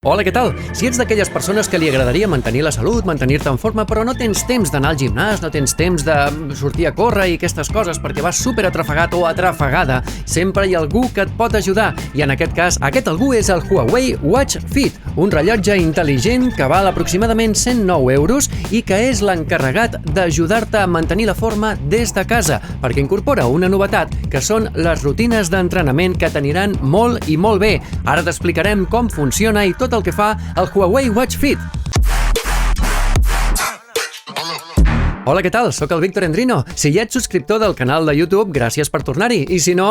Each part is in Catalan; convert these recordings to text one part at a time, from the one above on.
Hola, què tal? Si ets d'aquelles persones que li agradaria mantenir la salut, mantenir-te en forma, però no tens temps d'anar al gimnàs, no tens temps de sortir a córrer i aquestes coses perquè vas super atrafegat o atrafegada, sempre hi ha algú que et pot ajudar. I en aquest cas, aquest algú és el Huawei Watch Fit, un rellotge intel·ligent que val aproximadament 109 euros i que és l'encarregat d'ajudar-te a mantenir la forma des de casa, perquè incorpora una novetat, que són les rutines d'entrenament que t'aniran molt i molt bé. Ara t'explicarem com funciona i tot el que fa el Huawei Watch Fit. Hola, què tal? Soc el Víctor Endrino. Si ja ets subscriptor del canal de YouTube, gràcies per tornar-hi. I si no,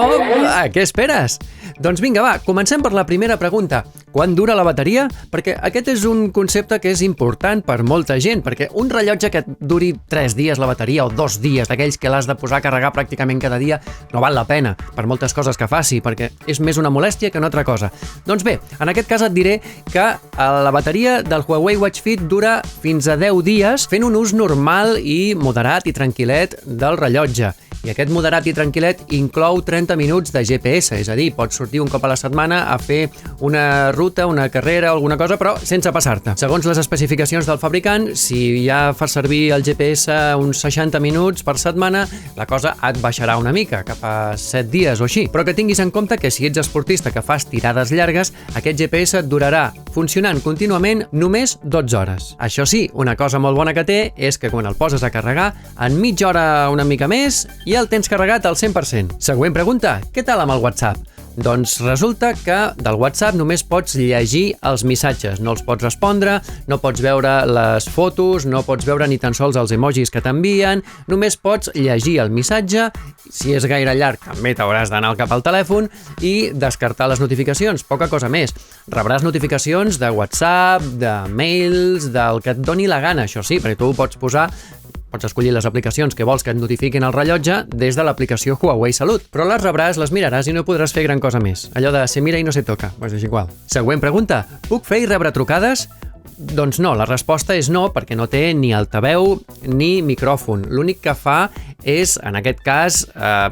a què esperes? Doncs vinga, va, comencem per la primera pregunta. Quan dura la bateria? Perquè aquest és un concepte que és important per molta gent, perquè un rellotge que et duri 3 dies la bateria o 2 dies, d'aquells que l'has de posar a carregar pràcticament cada dia, no val la pena per moltes coses que faci, perquè és més una molèstia que una altra cosa. Doncs bé, en aquest cas et diré que la bateria del Huawei Watch Fit dura fins a 10 dies fent un ús normal i moderat i tranquil·let del rellotge. I aquest moderat i tranquil·let inclou 30 minuts de GPS, és a dir, pots sortir un cop a la setmana a fer una ruta, una carrera o alguna cosa, però sense passar-te. Segons les especificacions del fabricant, si ja fas servir el GPS uns 60 minuts per setmana, la cosa et baixarà una mica, cap a 7 dies o així. Però que tinguis en compte que si ets esportista que fas tirades llargues, aquest GPS et durarà funcionant contínuament només 12 hores. Això sí, una cosa molt bona que té és que quan el poses a carregar, en mitja hora una mica més, ja el tens carregat al 100%. Següent pregunta, què tal amb el WhatsApp? Doncs resulta que del WhatsApp només pots llegir els missatges, no els pots respondre, no pots veure les fotos, no pots veure ni tan sols els emojis que t'envien, només pots llegir el missatge, si és gaire llarg també t'hauràs d'anar cap al telèfon i descartar les notificacions, poca cosa més. Rebràs notificacions de WhatsApp, de mails, del que et doni la gana, això sí, perquè tu pots escollir les aplicacions que vols que et notifiquin el rellotge des de l'aplicació Huawei Salut, però les rebràs, les miraràs i no podràs fer gran cosa més. Allò de se mira i no se toca, doncs és igual. Següent pregunta, puc fer i rebre trucades? Doncs no, la resposta és no, perquè no té ni altaveu ni micròfon. L'únic que fa és, en aquest cas,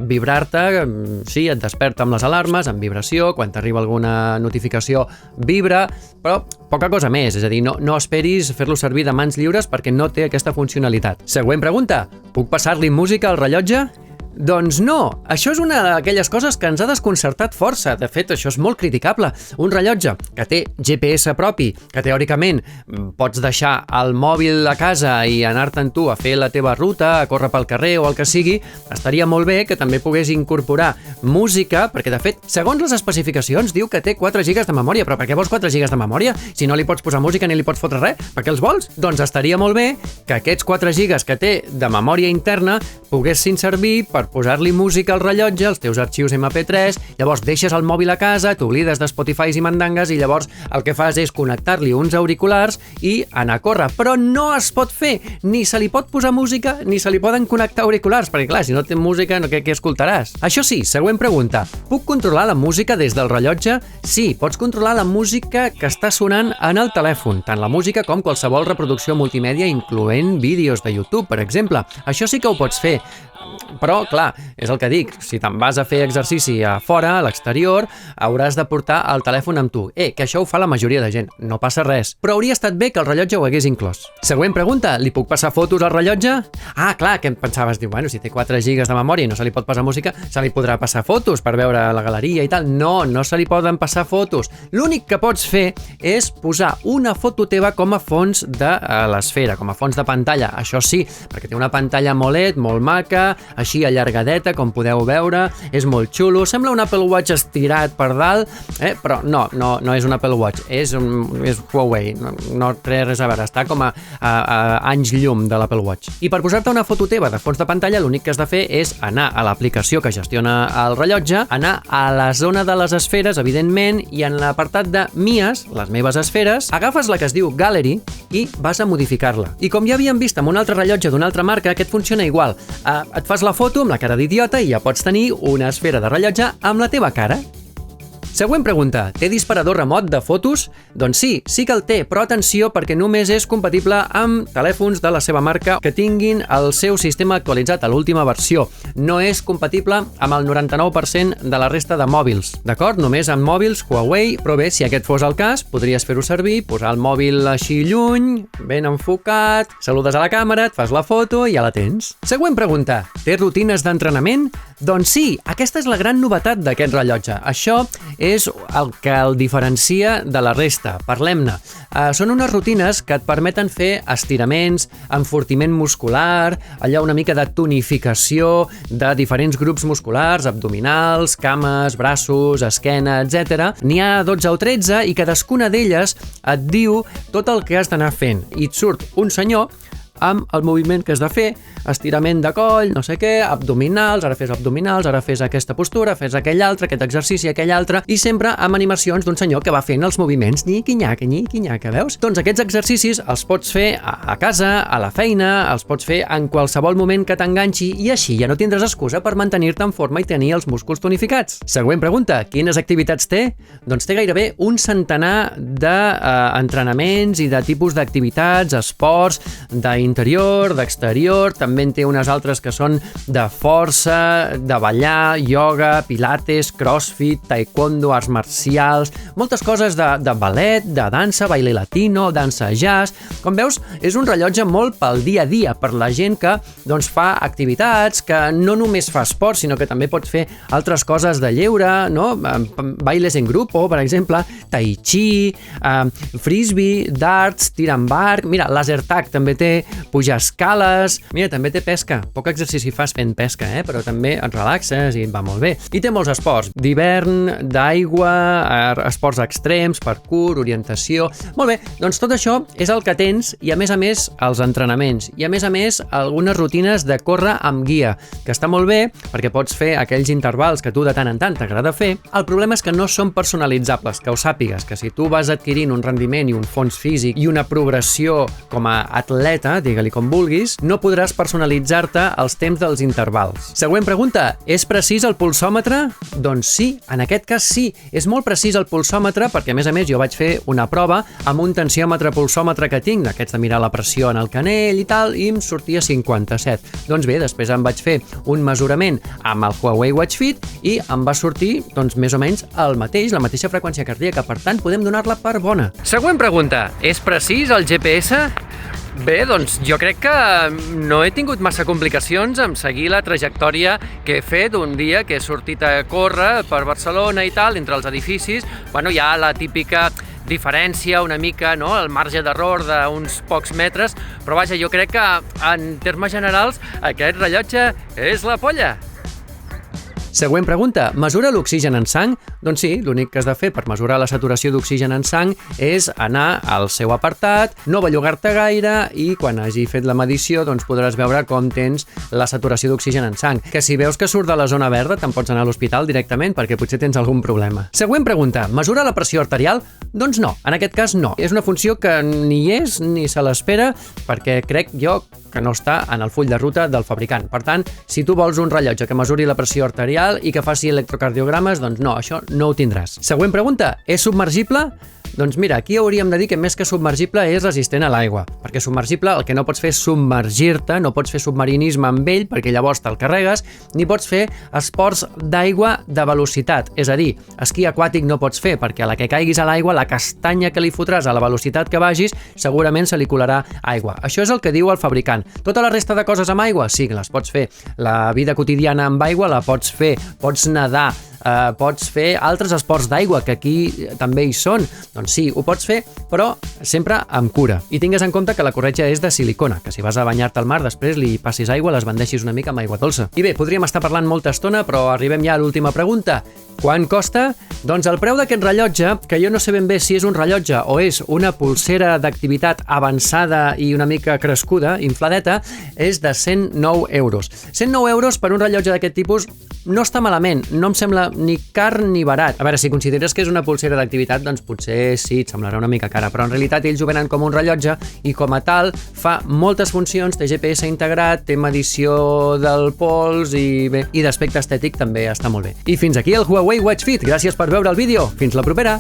vibrar-te, sí, et desperta amb les alarmes, amb vibració, quan t'arriba alguna notificació vibra, però poca cosa més, és a dir, no esperis fer-lo servir de mans lliures perquè no té aquesta funcionalitat. Següent pregunta, puc passar-li música al rellotge? Doncs no, això és una d'aquelles coses que ens ha desconcertat força. De fet, això és molt criticable. Un rellotge que té GPS propi, que teòricament pots deixar el mòbil a casa i anar-te'n tu a fer la teva ruta, a córrer pel carrer o el que sigui, estaria molt bé que també pogués incorporar música, perquè de fet, segons les especificacions, diu que té 4 GB de memòria. Però per què vols 4 GB de memòria? Si no li pots posar música ni li pots fotre res, per què els vols? Doncs estaria molt bé que aquests 4 GB que té de memòria interna poguessin servir per posar-li música al rellotge, els teus arxius MP3, llavors deixes el mòbil a casa, t'oblides de Spotify i mandangues i llavors el que fas és connectar-li uns auriculars i anar a córrer. Però no es pot fer, ni se li pot posar música ni se li poden connectar auriculars, perquè clar, si no té música, què escoltaràs? Això sí, següent pregunta, puc controlar la música des del rellotge? Sí, pots controlar la música que està sonant en el telèfon, tant la música com qualsevol reproducció multimèdia, incloent vídeos de YouTube, per exemple. Això sí que ho pots fer. Però, clar, és el que dic, si te'n vas a fer exercici a fora, a l'exterior, hauràs de portar el telèfon amb tu. Que això ho fa la majoria de gent, no passa res. Però hauria estat bé que el rellotge ho hagués inclòs. Següent pregunta, li puc passar fotos al rellotge? Clar, que em pensaves, bueno, si té 4 GB de memòria i no se li pot passar música, se li podrà passar fotos per veure la galeria i tal. No se li poden passar fotos. L'únic que pots fer és posar una foto teva com a fons de l'esfera, com a fons de pantalla. Això sí, perquè té una pantalla molt LED, molt maca, així allargadeta, com podeu veure, és molt xulo, sembla un Apple Watch estirat per dalt, però no és un Apple Watch, és Huawei, no té res a veure, està com a anys llum de l'Apple Watch. I per posar-te una foto teva de fons de pantalla, l'únic que has de fer és anar a l'aplicació que gestiona el rellotge, anar a la zona de les esferes, evidentment, i en l'apartat de Mies, les meves esferes, agafes la que es diu Gallery i vas a modificar-la. I com ja havíem vist amb un altre rellotge d'una altra marca, aquest funciona igual. Et fas la foto amb la cara d'idiota i ja pots tenir una esfera de rellotge amb la teva cara. Següent pregunta. Té disparador remot de fotos? Doncs sí que el té, però atenció perquè només és compatible amb telèfons de la seva marca que tinguin el seu sistema actualitzat a l'última versió. No és compatible amb el 99% de la resta de mòbils, d'acord? Només amb mòbils Huawei, però bé, si aquest fos el cas, podries fer-ho servir, posar el mòbil així lluny, ben enfocat, saludes a la càmera, et fas la foto i ja la tens. Següent pregunta. Té rutines d'entrenament? Doncs sí, aquesta és la gran novetat d'aquest rellotge. Això és el que el diferencia de la resta. Parlem-ne. Són unes rutines que et permeten fer estiraments, enfortiment muscular, allà una mica de tonificació de diferents grups musculars, abdominals, cames, braços, esquena, etc. N'hi ha 12 o 13 i cadascuna d'elles et diu tot el que has d'anar fent. I et surt un senyor amb el moviment que has de fer, estirament de coll, no sé què, abdominals, ara fes aquesta postura, fes aquell altre, aquest exercici, aquell altre, i sempre amb animacions d'un senyor que va fent els moviments nyiqui-nyaca, veus? Doncs aquests exercicis els pots fer a casa, a la feina, els pots fer en qualsevol moment que t'enganxi i així ja no tindràs excusa per mantenir-te en forma i tenir els músculs tonificats. Següent pregunta, quines activitats té? Doncs té gairebé un centenar d'entrenaments i de tipus d'activitats, esports, d'interior, d'exterior, també en té unes altres que són de força, de ballar, ioga, pilates, crossfit, taekwondo, arts marcials, moltes coses de ballet, de dansa, baile latino, dansa jazz. Com veus, és un rellotge molt pel dia a dia, per la gent que fa activitats, que no només fa esport, sinó que també pots fer altres coses de lleure, no? Bailes en grupo, per exemple, tai chi, frisbee, darts, tir amb arc, mira, laser tag també té, pujar escales, mira, també té pesca, poc exercici fas fent pesca, però també et relaxes i et va molt bé. I té molts esports, d'hivern, d'aigua, esports extrems, parkour, orientació... Molt bé, doncs tot això és el que tens i a més els entrenaments i a més algunes rutines de córrer amb guia, que està molt bé perquè pots fer aquells intervals que tu de tant en tant t'agrada fer. El problema és que no són personalitzables, que ho sàpigues, que si tu vas adquirint un rendiment i un fons físic i una progressió com a atleta, digue-li com vulguis, no podràs personalitzar-te els temps dels intervals. Següent pregunta, és precís el pulsòmetre? Doncs sí, en aquest cas sí, és molt precís el pulsòmetre perquè a més jo vaig fer una prova amb un tensiòmetre pulsòmetre que tinc, d'aquests de mirar la pressió en el canell i tal, i em sortia 57. Doncs bé, després em vaig fer un mesurament amb el Huawei Watch Fit i em va sortir, més o menys el mateix, la mateixa freqüència cardíaca, per tant podem donar-la per bona. Següent pregunta, és precís el GPS? Bé, doncs jo crec que no he tingut massa complicacions amb seguir la trajectòria que he fet un dia que he sortit a córrer per Barcelona i tal, entre els edificis. Hi ha la típica diferència una mica, no?, el marge d'error d'uns pocs metres, però vaja, jo crec que en termes generals aquest rellotge és la polla. Següent pregunta, mesura l'oxigen en sang? Doncs sí, l'únic que has de fer per mesurar la saturació d'oxigen en sang és anar al seu apartat, no bellugar-te gaire i quan hagi fet la medició podràs veure com tens la saturació d'oxigen en sang. Que si veus que surt de la zona verda te'n pots anar a l'hospital directament perquè potser tens algun problema. Següent pregunta, mesura la pressió arterial? Doncs no, en aquest cas no. És una funció que ni és ni se l'espera perquè crec jo que no està en el full de ruta del fabricant. Per tant, si tu vols un rellotge que mesuri la pressió arterial i que faci electrocardiogrames, doncs no, això no ho tindràs. Següent pregunta, és submergible? Doncs mira, aquí hauríem de dir que més que submergible és resistent a l'aigua, perquè submergible el que no pots fer és submergir-te, no pots fer submarinisme amb ell perquè llavors te'l carregues, ni pots fer esports d'aigua de velocitat, és a dir, esquí aquàtic no pots fer perquè a la que caiguis a l'aigua, la castanya que li fotràs a la velocitat que vagis, segurament se li colarà aigua. Això és el que diu el fabricant. Tota la resta de coses amb aigua, sí, les pots fer. La vida quotidiana amb aigua la pots fer, pots nedar, pots fer altres esports d'aigua, que aquí també hi són. Doncs sí, ho pots fer, però sempre amb cura. I tingues en compte que la corretja és de silicona, que si vas a banyar-te al mar, després li passis aigua, les bandeixis una mica amb aigua dolça. I bé, podríem estar parlant molta estona, però arribem ja a l'última pregunta. Quant costa? Doncs el preu d'aquest rellotge, que jo no sé ben bé si és un rellotge o és una pulsera d'activitat avançada i una mica crescuda, infladeta, és de 109 euros. 109 euros per un rellotge d'aquest tipus no està malament, no em sembla ni car ni barat. A veure, si consideres que és una pulsera d'activitat, doncs potser sí, et semblarà una mica cara, però en realitat realitat ells ho venen com un rellotge i com a tal fa moltes funcions, té GPS integrat, té medició del pols i bé, i d'aspecte estètic també està molt bé. I fins aquí el Huawei Watch Fit. Gràcies per veure el vídeo. Fins la propera!